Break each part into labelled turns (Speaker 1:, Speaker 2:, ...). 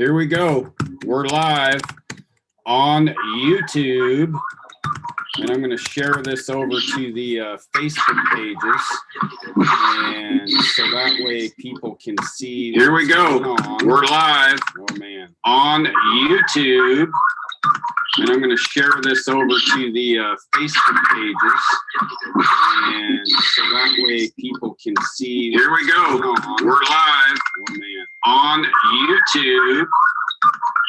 Speaker 1: Here we go. We're live on YouTube, and I'm going to share this over to the Facebook pages, and so that way people can see. Here we go. We're live. Oh man, on YouTube, and I'm going to share this over to the Facebook pages, and so that way people can see. Here we go. We're live. Oh man, on YouTube.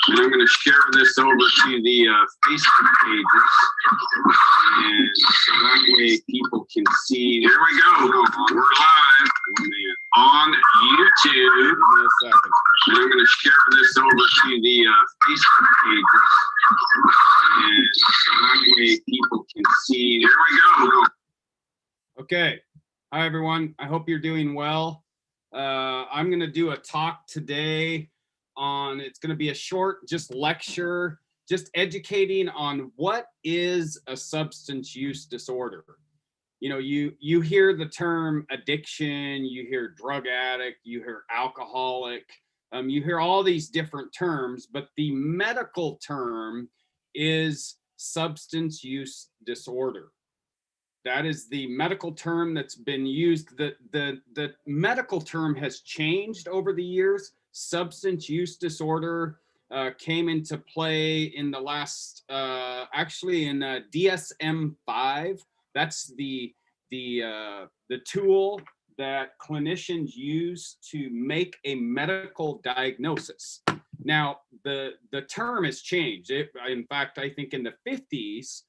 Speaker 1: And I'm going to share this over to the Facebook pages, and so that way people can see. Here we go. We're live on YouTube. And I'm going to share this over to the Facebook pages, and so that way people can see. Here we go. Okay. Hi, everyone. I hope you're doing well. I'm going to do a talk today on, it's going to be a short just lecture, just educating on what is a substance use disorder. You know, you hear the term addiction, you hear drug addict, you hear alcoholic, you hear all these different terms, but the medical term is substance use disorder. That is the medical term that's been used. The medical term has changed over the years. Substance use disorder came into play in the last, actually in DSM-5. That's the tool that clinicians use to make a medical diagnosis. Now, the term has changed. In fact, I think in the 50s,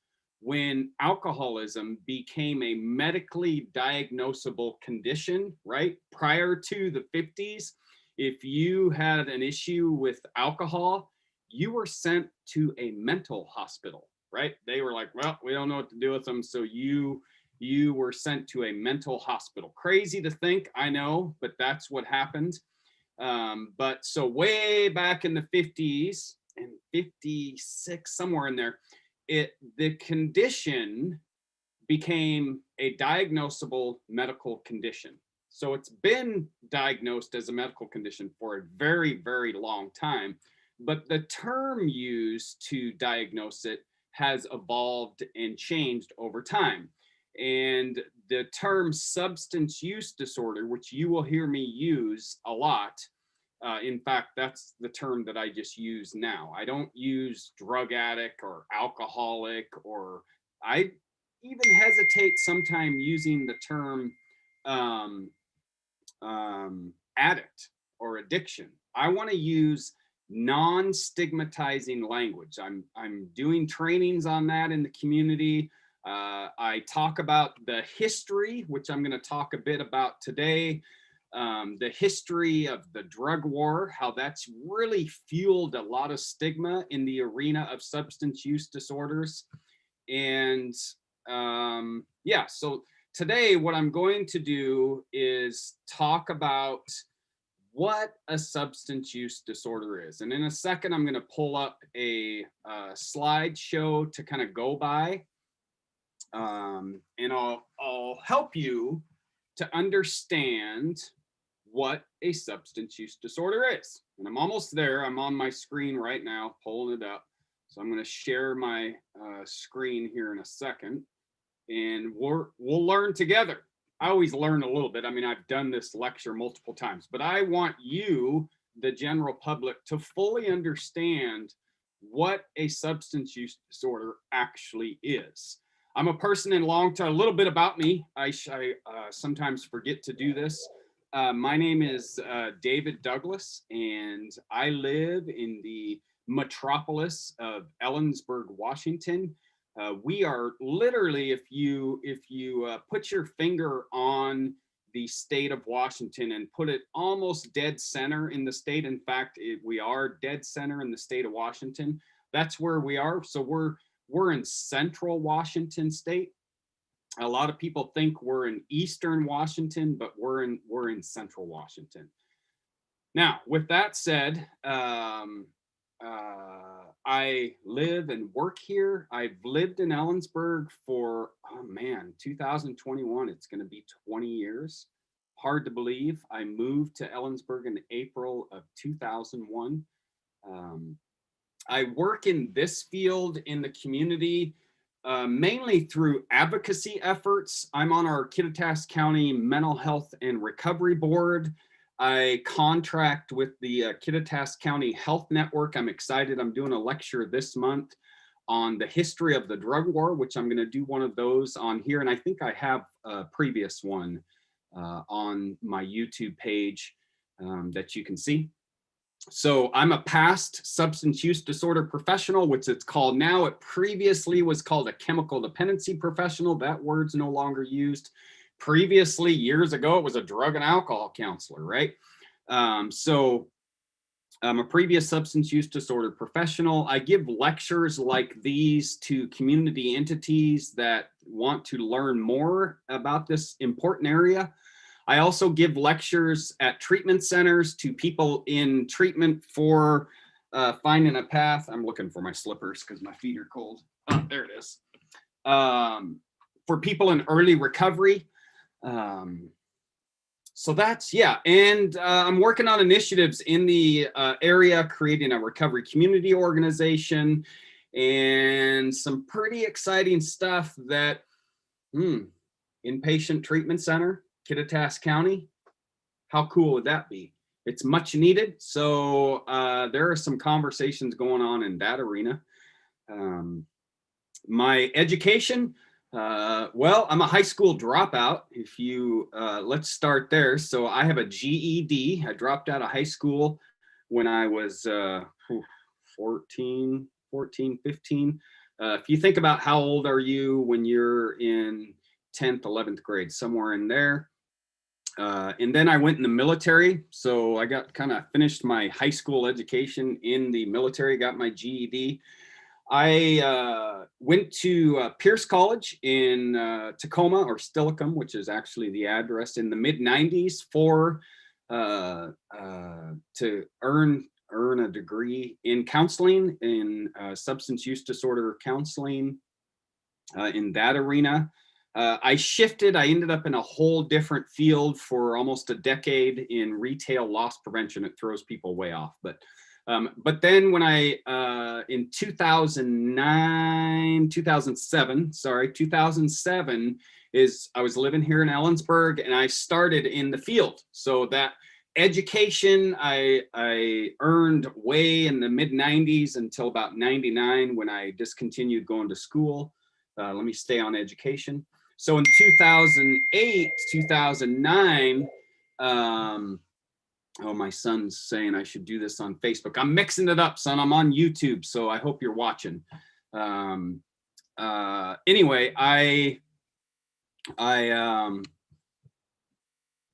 Speaker 1: when alcoholism became a medically diagnosable condition, right? Prior to the 50s, if you had an issue with alcohol, you were sent to a mental hospital, right? They were like, well, we don't know what to do with them. So you were sent to a mental hospital. Crazy to think, I know, but that's what happened. But so way back in the 50s and 56, somewhere in there, the condition became a diagnosable medical condition. So it's been diagnosed as a medical condition for a very, very long time, but the term used to diagnose it has evolved and changed over time. And the term substance use disorder, which you will hear me use a lot, in fact, that's the term that I just use now. I don't use drug addict or alcoholic, or I even hesitate sometimes using the term addict or addiction. I want to use non-stigmatizing language. I'm doing trainings on that in the community. I talk about the history, which I'm going to talk a bit about today. The history of the drug war, how that's really fueled a lot of stigma in the arena of substance use disorders. And yeah, so today what I'm going to do is talk about what a substance use disorder is. And in a second, I'm going to pull up a slideshow to kind of go by. And I'll help you to understand what a substance use disorder is. And I'm almost there. I'm on my screen right now, pulling it up. So I'm going to share my screen here in a second, and we'll learn together. I always learn a little bit. I mean, I've done this lecture multiple times, but I want you, the general public, to fully understand what a substance use disorder actually is. I'm a person in long-term, a little bit about me. I sometimes forget to do this. My name is David Douglas, and I live in the metropolis of Ellensburg, Washington. We are literally, if you put your finger on the state of Washington and put it almost dead center in the state. In fact, we are dead center in the state of Washington. That's where we are. So we're in central Washington state. A lot of people think we're in eastern Washington, but we're in central Washington. Now, with that said, I live and work here. I've lived in Ellensburg for, 2021, it's going to be 20 years. Hard to believe. I moved to Ellensburg in April of 2001. I work in this field in the community mainly through advocacy efforts. I'm on our Kittitas County Mental Health and Recovery Board. I contract with the Kittitas County Health Network. I'm excited. I'm doing a lecture this month on the history of the drug war, which I'm going to do one of those on here. And I think I have a previous one on my YouTube page that you can see. So I'm a past substance use disorder professional, which it's called now. It previously was called a chemical dependency professional. That word's no longer used. Previously, years ago, it was a drug and alcohol counselor, right? So I'm a previous substance use disorder professional. I give lectures like these to community entities that want to learn more about this important area. I also give lectures at treatment centers to people in treatment for finding a path. I'm looking for my slippers because my feet are cold. Oh, there it is. For people in early recovery. So that's, yeah. And I'm working on initiatives in the area, creating a recovery community organization and some pretty exciting stuff that, inpatient treatment center, Kittitas County. How cool would that be? It's much needed. So there are some conversations going on in that arena. My education, well, I'm a high school dropout. If you, let's start there. So I have a GED. I dropped out of high school when I was 14, 15. If you think about how old are you when you're in 10th, 11th grade, somewhere in there. And then I went in the military. So I got kind of finished my high school education in the military, got my GED. I went to Pierce College in Tacoma, or Steilacoom, which is actually the address, in the mid-90s for to earn a degree in counseling, in substance use disorder counseling, in that arena. I shifted. I ended up in a whole different field for almost a decade in retail loss prevention. It throws people way off. But then when I, in 2007 is I was living here in Ellensburg and I started in the field. So that education I earned way in the mid-90s until about 99 when I discontinued going to school. Let me stay on education. So in 2008, 2009, oh, my son's saying I should do this on Facebook. I'm mixing it up, son. I'm on YouTube, so I hope you're watching. Anyway, I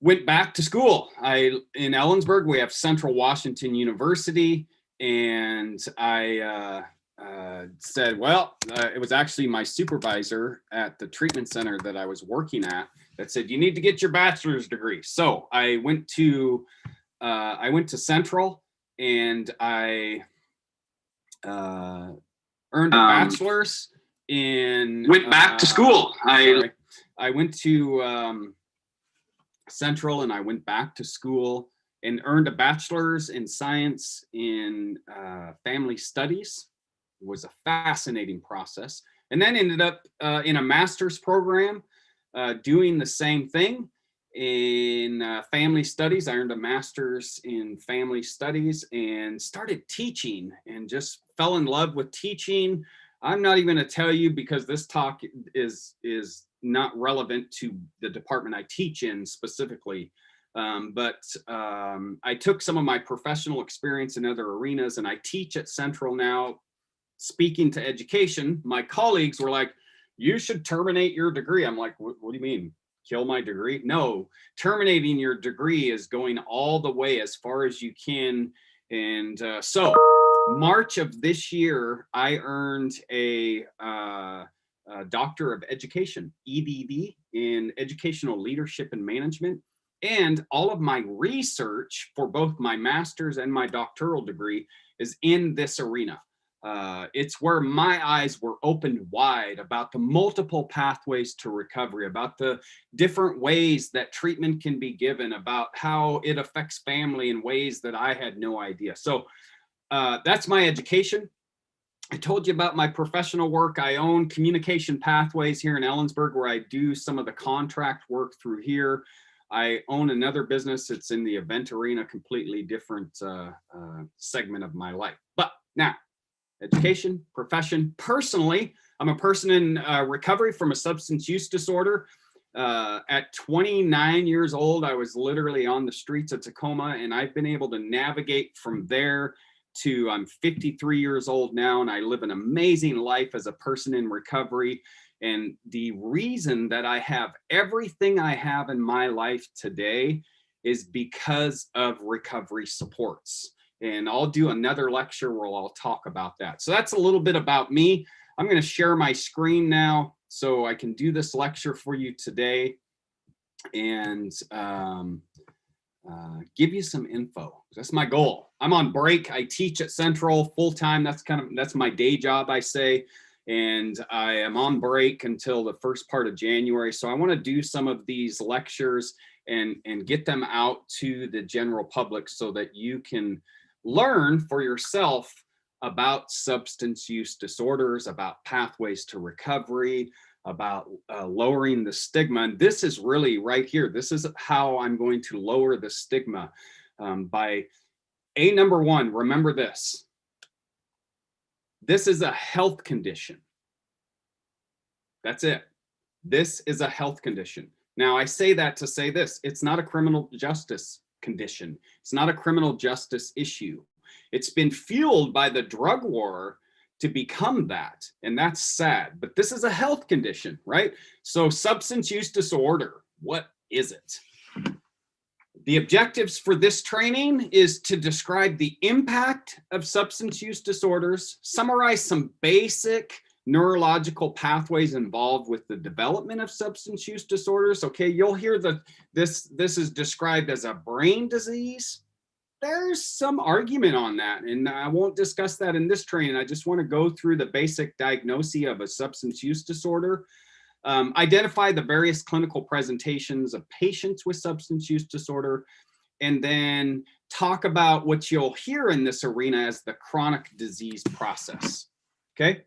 Speaker 1: went back to school. In Ellensburg, we have Central Washington University, and I said, well, it was actually my supervisor at the treatment center that I was working at that said, you need to get your bachelor's degree. So I went to Central and I earned a bachelor's in. Went back to school. I went to Central and I went back to school and earned a bachelor's in science in family studies. It was a fascinating process. And then ended up in a master's program doing the same thing in family studies. I earned a master's in family studies and started teaching and just fell in love with teaching. I'm not even going to tell you because this talk is not relevant to the department I teach in specifically. But I took some of my professional experience in other arenas and I teach at Central now. Speaking to education, my colleagues were like, you should terminate your degree. I'm like, what do you mean? Kill my degree? No, terminating your degree is going all the way as far as you can. And so March of this year, I earned a Doctor of Education, EDD, in Educational Leadership and Management. And all of my research for both my master's and my doctoral degree is in this arena. It's where my eyes were opened wide about the multiple pathways to recovery, about the different ways that treatment can be given, about how it affects family in ways that I had no idea. So that's my education. I told you about my professional work. I own Communication Pathways here in Ellensburg, where I do some of the contract work through here. I own another business. It's in the event arena, completely different segment of my life. But now, education, profession. Personally, I'm a person in recovery from a substance use disorder. At 29 years old, I was literally on the streets of Tacoma, and I've been able to navigate from there to I'm 53 years old now, and I live an amazing life as a person in recovery. And the reason that I have everything I have in my life today is because of recovery supports. And I'll do another lecture where I'll talk about that. So that's a little bit about me. I'm going to share my screen now so I can do this lecture for you today and give you some info. That's my goal. I'm on break. I teach at Central full time. That's my day job, I say. And I am on break until the first part of January. So I want to do some of these lectures and get them out to the general public so that you can learn for yourself about substance use disorders, about pathways to recovery, about lowering the stigma. And this is really right here. This is how I'm going to lower the stigma by number one, remember this. This is a health condition. That's it. This is a health condition. Now, I say that to say this. It's not a criminal justice condition. It's not a criminal justice issue. It's been fueled by the drug war to become that, and that's sad. But this is a health condition, right? So substance use disorder, what is it? The objectives for this training is to describe the impact of substance use disorders, summarize some basic neurological pathways involved with the development of substance use disorders. Okay, you'll hear that this is described as a brain disease. There's some argument on that, and I won't discuss that in this training. I just want to go through the basic diagnosis of a substance use disorder, identify the various clinical presentations of patients with substance use disorder, and then talk about what you'll hear in this arena as the chronic disease process. Okay,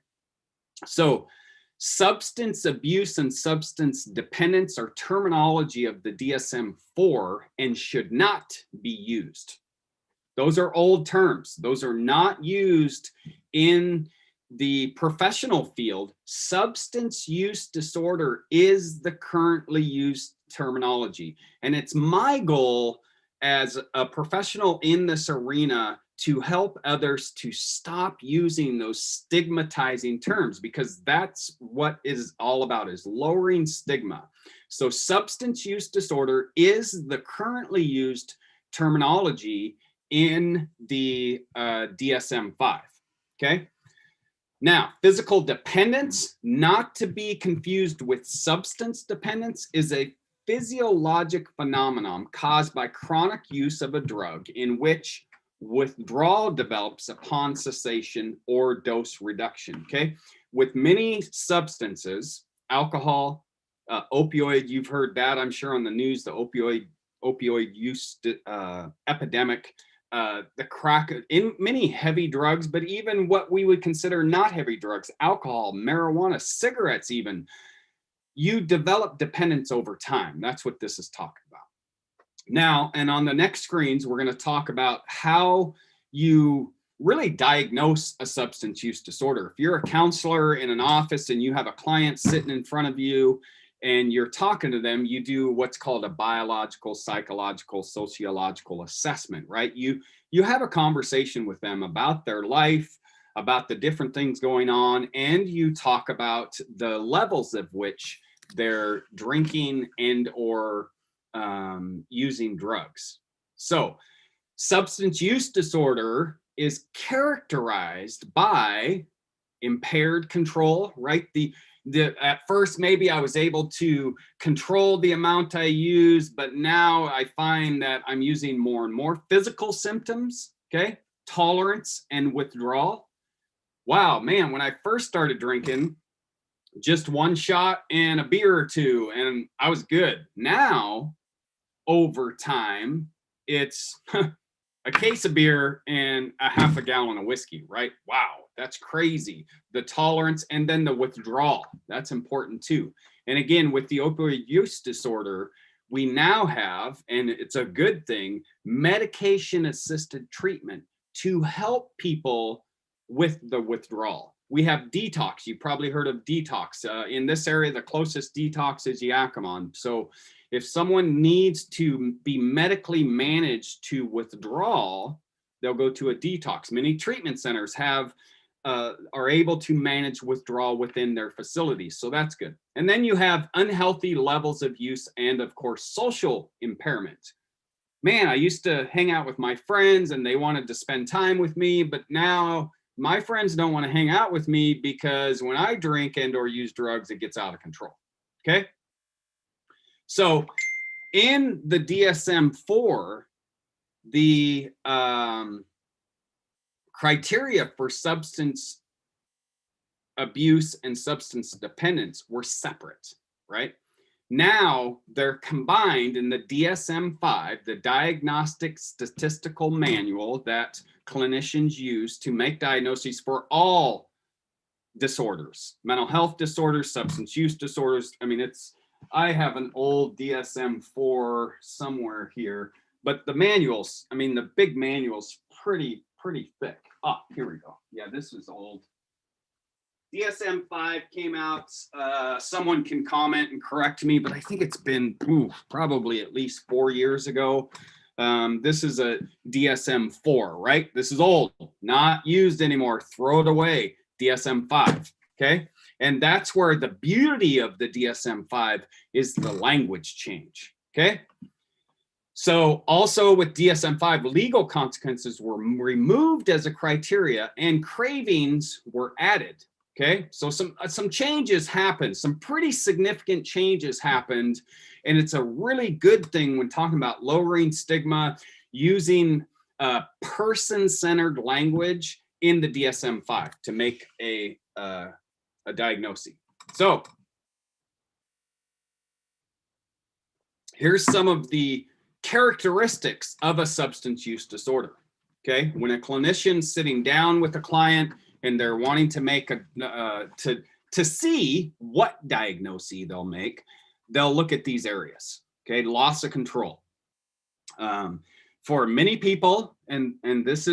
Speaker 1: so substance abuse and substance dependence are terminology of the DSM-4 and should not be used. Those are old terms. Those are not used in the professional field. Substance use disorder is the currently used terminology. And it's my goal as a professional in this arena to help others to stop using those stigmatizing terms, because that's what it is all about, is lowering stigma. So substance use disorder is the currently used terminology in the DSM-5, okay? Now, physical dependence, not to be confused with substance dependence, is a physiologic phenomenon caused by chronic use of a drug in which withdrawal develops upon cessation or dose reduction, okay? With many substances, alcohol, opioid, you've heard that, I'm sure, on the news, the opioid use epidemic, the crack, in many heavy drugs, but even what we would consider not heavy drugs, alcohol, marijuana, cigarettes even, you develop dependence over time. That's what this is talking about. Now, and on the next screens, we're going to talk about how you really diagnose a substance use disorder. If you're a counselor in an office and you have a client sitting in front of you and you're talking to them, you do what's called a biological, psychological, sociological assessment, right? You have a conversation with them about their life, about the different things going on, and you talk about the levels of which they're drinking and or using drugs. So substance use disorder is characterized by impaired control, right? At first, maybe I was able to control the amount I use, but now I find that I'm using more and more. Physical symptoms, okay? Tolerance and withdrawal. Wow, man, when I first started drinking, just one shot and a beer or two, and I was good. Now, over time, it's a case of beer and a half a gallon of whiskey, right? Wow, that's crazy. The tolerance and then the withdrawal, that's important too. And again, with the opioid use disorder, we now have, and it's a good thing, medication-assisted treatment to help people with the withdrawal. We have detox. You probably heard of detox. In this area, the closest detox is Yakima. So if someone needs to be medically managed to withdrawal, they'll go to a detox. Many treatment centers have are able to manage withdrawal within their facilities. So that's good. And then you have unhealthy levels of use and, of course, social impairment. Man, I used to hang out with my friends and they wanted to spend time with me, but now my friends don't want to hang out with me because when I drink and or use drugs, it gets out of control. Okay. So in the DSM-4, the criteria for substance abuse and substance dependence were separate, right? Now they're combined in the DSM-5, the Diagnostic Statistical Manual that clinicians use to make diagnoses for all disorders, mental health disorders, substance use disorders. I mean, I have an old DSM-4 somewhere here, but the manuals, I mean, the big manual's pretty thick. Oh, here we go. Yeah, this is old. DSM-5 came out. Someone can comment and correct me, but I think it's been probably at least 4 years ago. This is a DSM-4, right? This is old, not used anymore. Throw it away. DSM-5, okay? And that's where the beauty of the DSM-5 is the language change, okay? So also with DSM-5, legal consequences were removed as a criteria and cravings were added. Okay, so some changes happened, some pretty significant changes happened, and it's a really good thing when talking about lowering stigma, using person-centered language in the DSM-5 to make a diagnosis. So here's some of the characteristics of a substance use disorder. Okay, when a clinician's sitting down with a client and they're wanting to make to see what diagnosis they'll make, they'll look at these areas. Okay, loss of control. For many people, and it's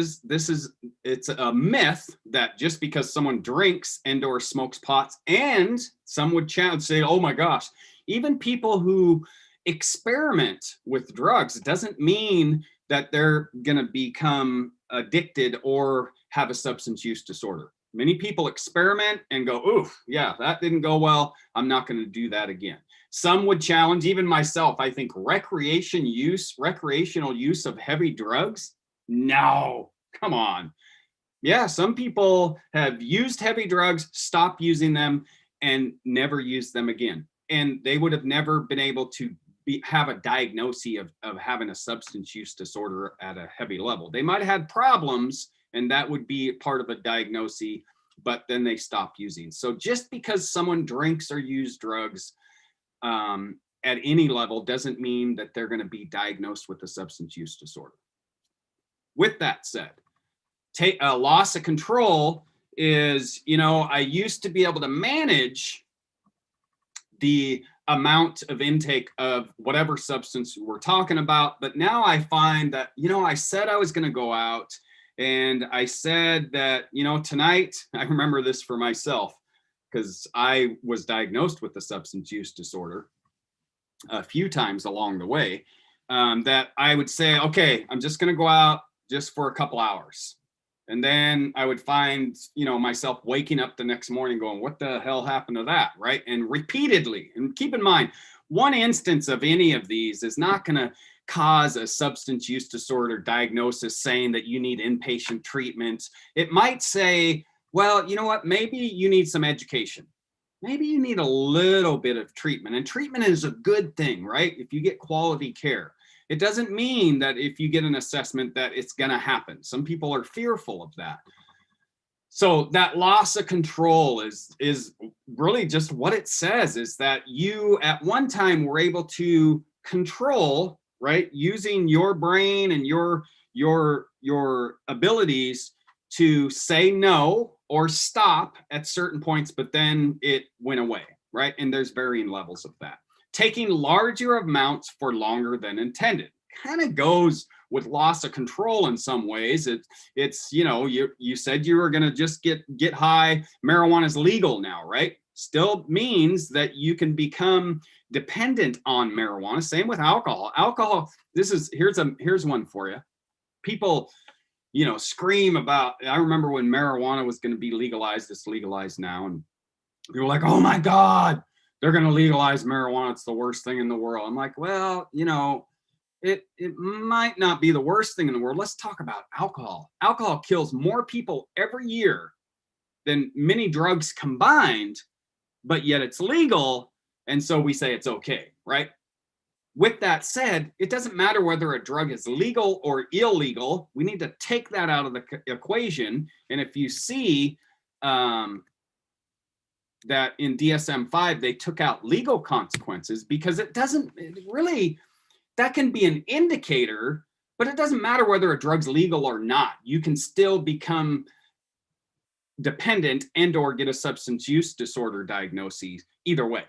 Speaker 1: a myth that just because someone drinks and or smokes pots, and some would say, oh my gosh, even people who experiment with drugs doesn't mean that they're going to become addicted or have a substance use disorder. Many people experiment and go, oof, yeah, that didn't go well. I'm not going to do that again. Some would challenge, even myself, I think recreational use of heavy drugs. No, come on. Yeah, some people have used heavy drugs, stopped using them, and never used them again. And they would have never been able to have a diagnosis of having a substance use disorder at a heavy level. They might have had problems, and that would be part of a diagnosis, but then they stop using. So just because someone drinks or uses drugs at any level doesn't mean that they're going to be diagnosed with a substance use disorder. With that said, take a loss of control is, I used to be able to manage the amount of intake of whatever substance we're talking about. But now I find that, I said I was going to go out and I said that, tonight, I remember this for myself because I was diagnosed with a substance use disorder a few times along the way, that I would say, okay, I'm just going to go out just for a couple hours. And then I would find, myself waking up the next morning going, what the hell happened to that, right? And repeatedly, and keep in mind, one instance of any of these is not going to cause a substance use disorder diagnosis saying that you need inpatient treatment. It might say, well, you know what, maybe you need some education. Maybe you need a little bit of treatment. And treatment is a good thing, right? If you get quality care. It doesn't mean that if you get an assessment that it's going to happen. Some people are fearful of that. So that loss of control is really just what it says, is that you at one time were able to control right? Using your brain and your abilities to say no or stop at certain points, but then it went away, right? And there's varying levels of that. Taking larger amounts for longer than intended kind of goes with loss of control in some ways. It's you know, you said you were going to just get high. Marijuana is legal now, right? Still means that you can become dependent on marijuana. Same with alcohol. Alcohol, here's one for you. People, you know, scream about, I remember when marijuana was going to be legalized. It's legalized now, and people were like, oh my God, they're going to legalize marijuana. It's the worst thing in the world. I'm like, well, you know, it might not be the worst thing in the world. Let's talk about alcohol. Alcohol kills more people every year than many drugs combined, but yet it's legal. And so we say it's okay, right? With that said, it doesn't matter whether a drug is legal or illegal. We need to take that out of the equation. And if you see that in DSM-5, they took out legal consequences because it really, that can be an indicator, but it doesn't matter whether a drug's legal or not. You can still become dependent and or get a substance use disorder diagnosis either way.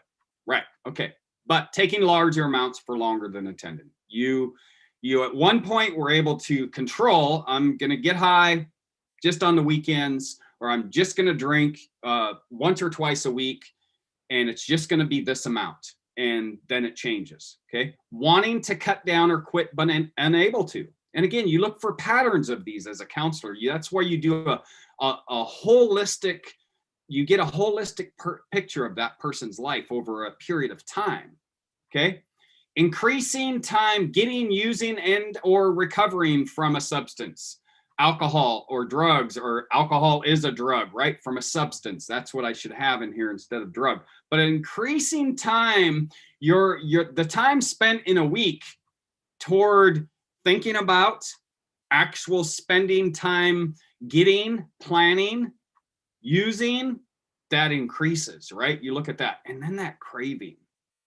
Speaker 1: Right, okay. But taking larger amounts for longer than intended. You at one point were able to control, I'm gonna get high just on the weekends, or I'm just gonna drink once or twice a week, and it's just gonna be this amount. And then it changes, okay? Wanting to cut down or quit, but unable to. And again, you look for patterns of these as a counselor. That's why you do a holistic, you get a holistic picture of that person's life over a period of time, okay? Increasing time getting, using, and or recovering from a substance, alcohol or drugs, or alcohol is a drug, right? From a substance. That's what I should have in here instead of drug. But increasing time, the time spent in a week toward thinking about, actual spending time getting, planning, using, that increases, right? You look at that. And then that craving,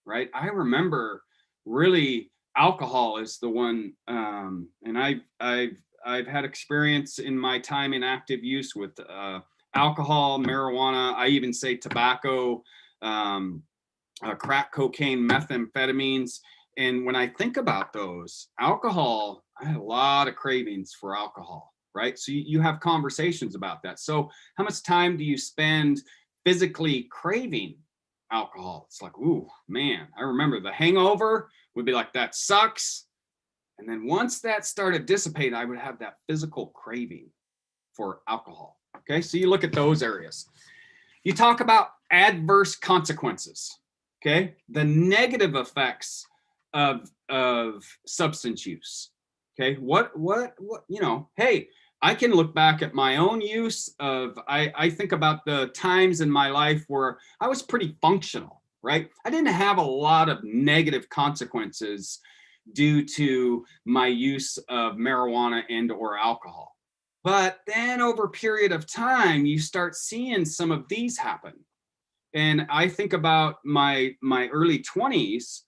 Speaker 1: right? I remember really alcohol is the one, and I've had experience in my time in active use with alcohol, marijuana, I even say tobacco, crack cocaine, methamphetamines. And when I think about those, alcohol, I had a lot of cravings for alcohol, right? So you have conversations about that. So how much time do you spend physically craving alcohol? It's like, ooh, man, I remember the hangover would be like, that sucks. And then once that started dissipating, I would have that physical craving for alcohol. Okay, so you look at those areas. You talk about adverse consequences, okay? The negative effects of substance use, okay? What, you know, hey, I can look back at my own use of, I think about the times in my life where I was pretty functional, right? I didn't have a lot of negative consequences due to my use of marijuana and or alcohol. But then over a period of time, you start seeing some of these happen. And I think about my early 20s,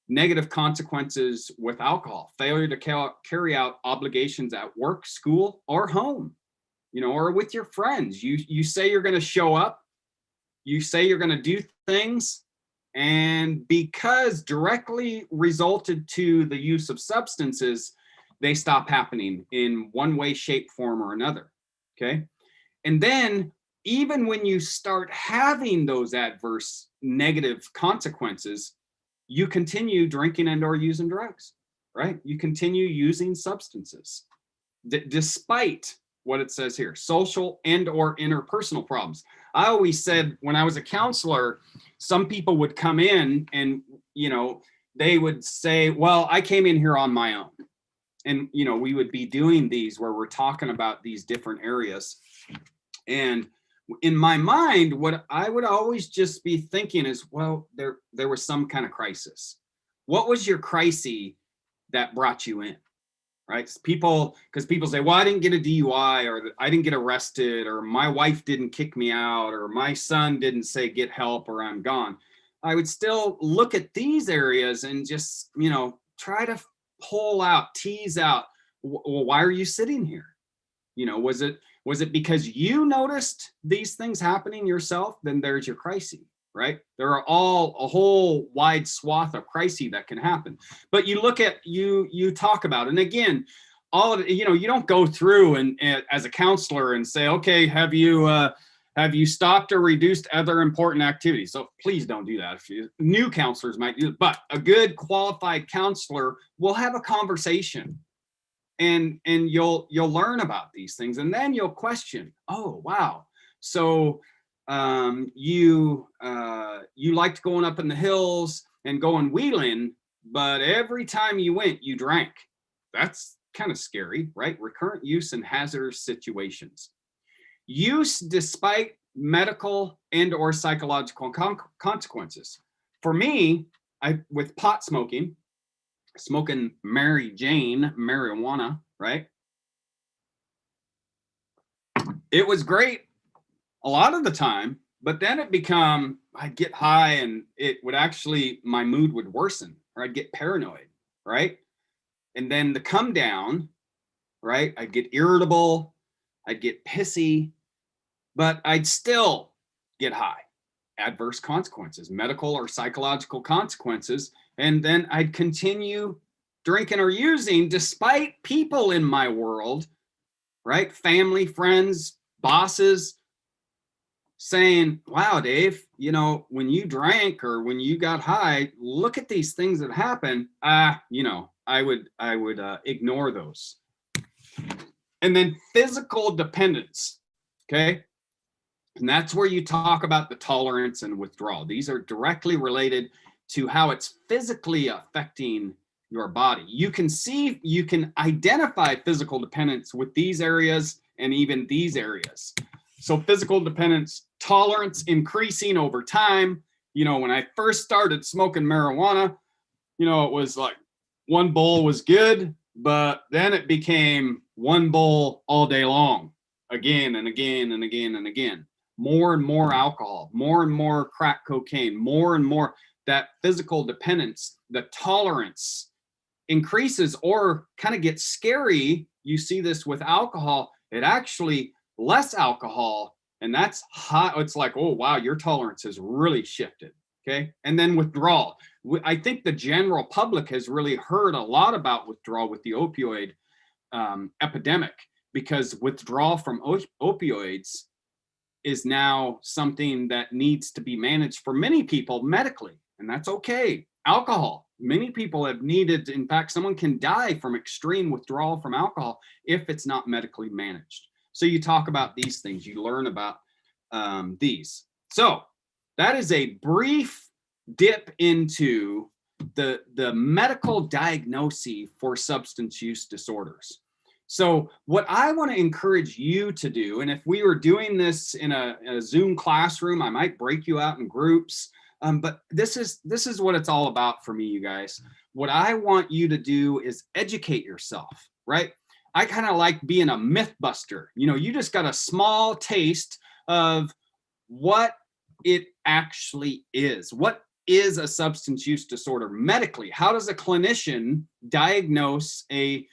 Speaker 1: negative consequences with alcohol, failure to carry out obligations at work, school, or home, you know, or with your friends. You say you're going to show up, you say you're going to do things, and because directly resulted to the use of substances, they stop happening in one way, shape, form, or another, okay? And then even when you start having those adverse negative consequences, you continue drinking and or using drugs, right? You continue using substances, despite what it says here, social and or interpersonal problems. I always said when I was a counselor, some people would come in and, you know, they would say, well, I came in here on my own. And, you know, we would be doing these where we're talking about these different areas. And in my mind, what I would always just be thinking is, well, there was some kind of crisis. What was your crisis that brought you in, right? Because people say, well, I didn't get a DUI, or I didn't get arrested, or my wife didn't kick me out, or my son didn't say get help, or I'm gone. I would still look at these areas and just, you know, try to pull out, tease out, well, why are you sitting here? You know, was it because you noticed these things happening yourself? Then there's your crisis, right? There are all a whole wide swath of crises that can happen. But you look at, you talk about, and again, all of it, you know, you don't go through and as a counselor and say, okay, have you stopped or reduced other important activities? So please don't do that. New counselors might do it, but a good qualified counselor will have a conversation. And you'll learn about these things, and then you'll question, oh wow, so you liked going up in the hills and going wheeling, but every time you went you drank. That's kind of scary, right? Recurrent use in hazardous situations. Use despite medical and or psychological consequences. For me, with pot smoking Mary Jane marijuana, right? It was great a lot of the time, but then I'd get high and it would actually, my mood would worsen, or I'd get paranoid, right? And then the come down, right? I'd get irritable, I'd get pissy, but I'd still get high. Adverse consequences, medical or psychological consequences. And then I'd continue drinking or using despite people in my world, right? Family, friends, bosses saying, wow, Dave, you know, when you drank or when you got high, look at these things that happen. You know, I would ignore those. And then physical dependence, okay? And that's where you talk about the tolerance and withdrawal. These are directly related to how it's physically affecting your body. You can identify physical dependence with these areas and even these areas. So physical dependence, tolerance increasing over time. You know, when I first started smoking marijuana, you know, it was like one bowl was good, but then it became one bowl all day long, again and again and again and again. More and more alcohol, more and more crack cocaine, more and more. That physical dependence, the tolerance increases or kind of gets scary. You see this with alcohol. It actually less alcohol, and that's high. It's like, oh wow, your tolerance has really shifted. Okay. And then withdrawal. I think the general public has really heard a lot about withdrawal with the opioid epidemic, because withdrawal from opioids is now something that needs to be managed for many people medically, and that's okay. Alcohol, many people have needed, in fact, someone can die from extreme withdrawal from alcohol if it's not medically managed. So you talk about these things, you learn about these. So that is a brief dip into the medical diagnosis for substance use disorders. So what I want to encourage you to do, and if we were doing this in a Zoom classroom, I might break you out in groups, but this is what it's all about for me, you guys. What I want you to do is educate yourself, right? I kind of like being a Mythbuster. You know, you just got a small taste of what it actually is. What is a substance use disorder medically? How does a clinician diagnose a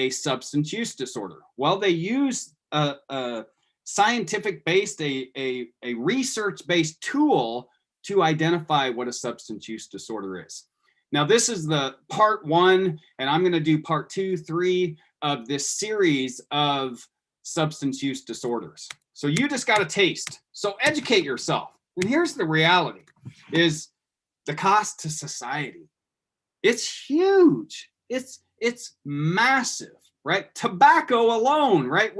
Speaker 1: substance use disorder? Well, they use a scientific-based, a research-based tool to identify what a substance use disorder is. Now, this is the part one, and I'm going to do part 2, 3 of this series of substance use disorders. So you just got a taste. So educate yourself. And here's the reality, is the cost to society. It's huge. It's massive, right? Tobacco alone, right?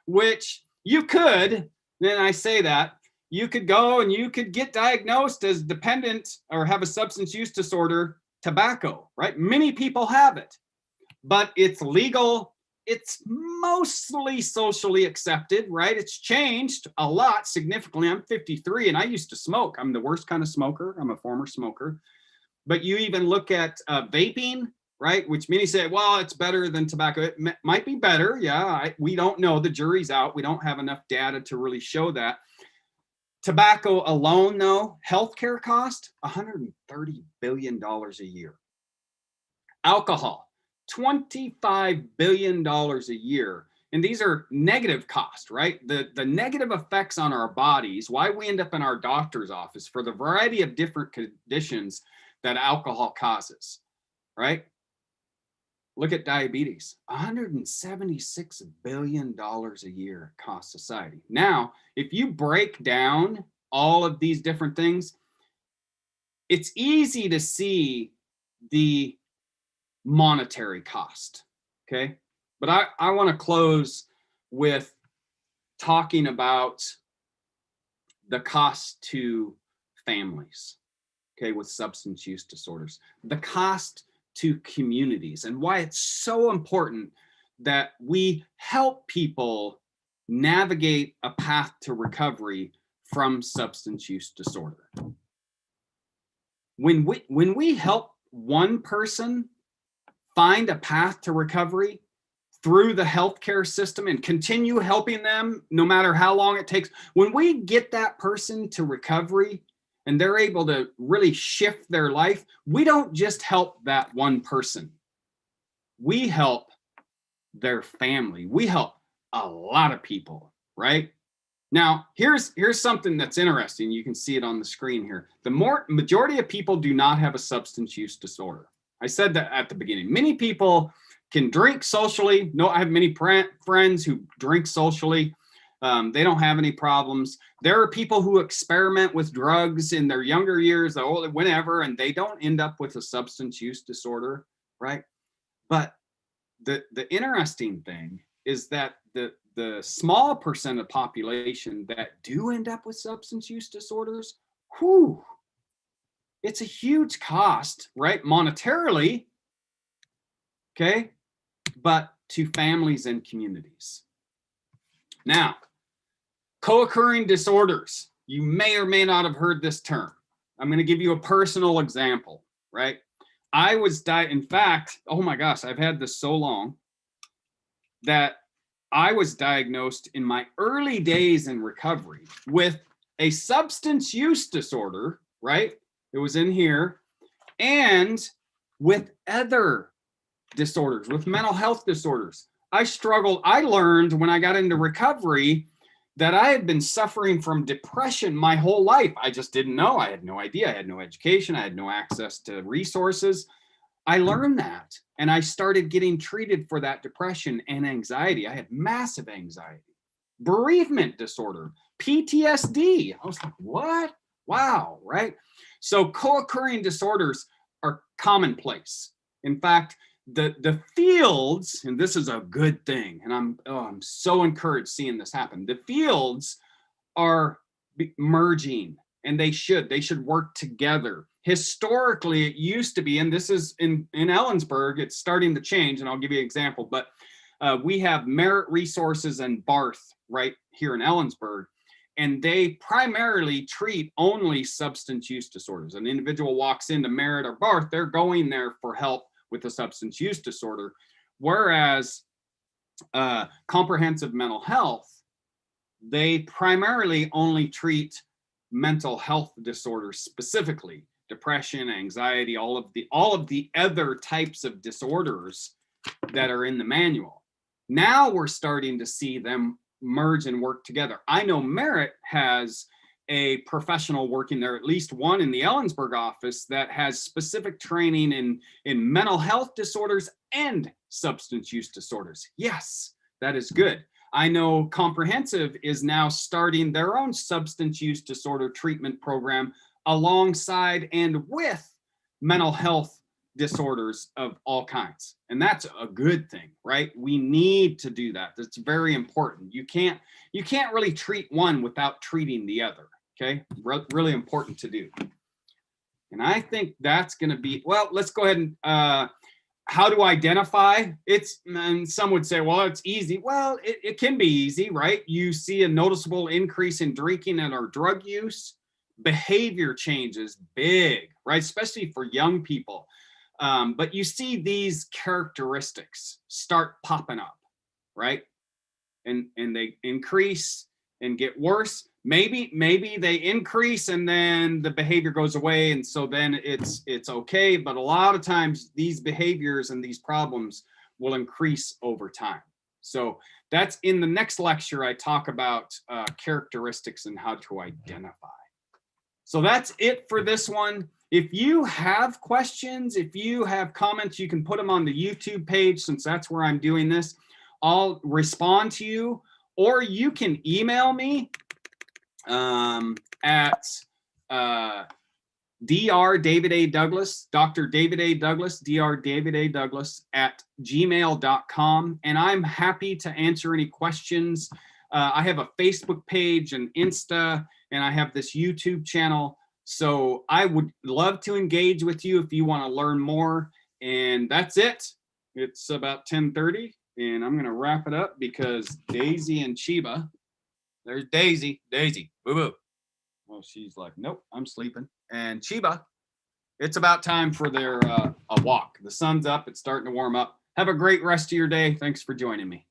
Speaker 1: Which you could, then I say that, you could go and you could get diagnosed as dependent or have a substance use disorder, tobacco, right? Many people have it, but it's legal. It's mostly socially accepted, right? It's changed a lot significantly. I'm 53 and I used to smoke. I'm the worst kind of smoker. I'm a former smoker. But you even look at vaping, right? Which many say, well, it's better than tobacco. It might be better. Yeah, we don't know. The jury's out. We don't have enough data to really show that. Tobacco alone, though, healthcare cost $130 billion a year. Alcohol, $25 billion a year. And these are negative costs, right? The negative effects on our bodies, why we end up in our doctor's office for the variety of different conditions that alcohol causes, right? Look at diabetes, $176 billion a year costs society. Now, if you break down all of these different things, it's easy to see the monetary cost, okay? But I want to close with talking about the cost to families, okay, with substance use disorders, the cost to communities, and why it's so important that we help people navigate a path to recovery from substance use disorder. When we help one person find a path to recovery through the healthcare system and continue helping them no matter how long it takes, when we get that person to recovery and they're able to really shift their life, we don't just help that one person. We help their family. We help a lot of people, right? Now, here's something that's interesting. You can see it on the screen here. The majority of people do not have a substance use disorder. I said that at the beginning. Many people can drink socially. No, I have many friends who drink socially. They don't have any problems. There are people who experiment with drugs in their younger years, whenever, and they don't end up with a substance use disorder, right? But the interesting thing is that the small percent of population that do end up with substance use disorders, it's a huge cost, right? Monetarily, okay? But to families and communities. Now, co-occurring disorders. You may or may not have heard this term. I'm going to give you a personal example, right? I was in fact, oh my gosh, I've had this so long that I was diagnosed in my early days in recovery with a substance use disorder, right? It was in here, and with other disorders, with mental health disorders. I struggled. I learned when I got into recovery that I had been suffering from depression my whole life. I just didn't know. I had no idea. I had no education. I had no access to resources. I learned that, and I started getting treated for that depression and anxiety. I had massive anxiety, bereavement disorder, PTSD. I was like, what? Wow, right? So co-occurring disorders are commonplace. In fact, the fields, and this is a good thing, and I'm so encouraged seeing this happen. The fields are merging, and they should work together. Historically, it used to be, and this is in Ellensburg, it's starting to change, and I'll give you an example, but we have Merit Resources and Barth right here in Ellensburg, and they primarily treat only substance use disorders. An individual walks into Merit or Barth, they're going there for help with a substance use disorder, whereas comprehensive mental health, they primarily only treat mental health disorders specifically. Depression, anxiety, all of the other types of disorders that are in the manual. Now we're starting to see them merge and work together. I know Merit has a professional working there, at least one in the Ellensburg office, that has specific training in mental health disorders and substance use disorders. Yes, that is good. I know Comprehensive is now starting their own substance use disorder treatment program alongside and with mental health disorders of all kinds. And that's a good thing, right? We need to do that. That's very important. You can't really treat one without treating the other, okay? Really important to do. And I think that's going to be, well, let's go ahead and, how to identify it's, and some would say, well, it's easy. Well, it can be easy, right? You see a noticeable increase in drinking and or drug use. Behavior changes big, right? Especially for young people. But you see these characteristics start popping up, right? And they increase and get worse. Maybe they increase and then the behavior goes away, and so then it's okay. But a lot of times these behaviors and these problems will increase over time. So that's in the next lecture. I talk about characteristics and how to identify. So that's it for this one. If you have questions, if you have comments, you can put them on the YouTube page, since that's where I'm doing this. I'll respond to you, or you can email me at Dr. David A. Douglas, Dr. David A. Douglas, Dr. David A. Douglas at gmail.com. And I'm happy to answer any questions. I have a Facebook page and Insta, and I have this YouTube channel. So I would love to engage with you if you want to learn more. And that's it. It's about 10:30, and I'm going to wrap it up because Daisy and Chiba, there's Daisy, boo-boo. Well, she's like, nope, I'm sleeping. And Chiba, it's about time for their a walk. The sun's up. It's starting to warm up. Have a great rest of your day. Thanks for joining me.